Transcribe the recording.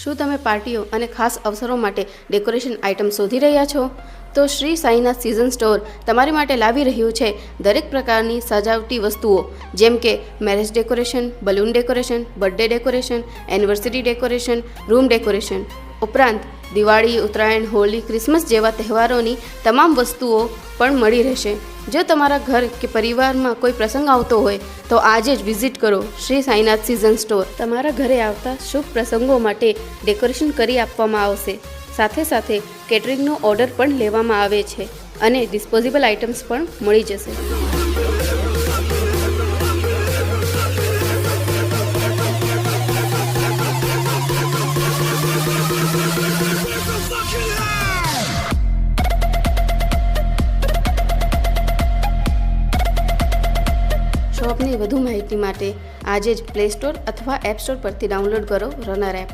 શું તમે પાર્ટીઓ અને ખાસ અવસરો માટે ડેકોરેશન આઇટમ શોધી રહ્યા છો? તો શ્રી સાઈનાથ સિઝન સ્ટોર તમારી માટે લાવી રહ્યું છે દરેક પ્રકારની સજાવટી વસ્તુઓ, જેમ કે marriage decoration, balloon decoration, birthday decoration, anniversary decoration, room decoration ઉપરાંત દિવાળી, ઉત્તરાયણ, હોળી, ક્રિસમસ જેવા તહેવારોની તમામ વસ્તુઓ પણ મળી રહેશે. જો તમારા ઘર કે પરિવારમાં કોઈ પ્રસંગ આવતો હોય તો આજે જ વિઝિટ કરો શ્રી સાઈનાથ સિઝન સ્ટોર. તમારા ઘરે આવતા શુભ પ્રસંગો માટે ડેકોરેશન કરી આપવામાં આવશે. સાથે સાથે કેટરિંગનો ઓર્ડર પણ લેવામાં આવે છે અને ડિસ્પોઝેબલ આઇટમ્સ પણ મળી જશે. શોપની વધુ માહિતી માટે આજે જ પ્લે સ્ટોર અથવા એપ સ્ટોર પરથી ડાઉનલોડ કરો રનર એપ.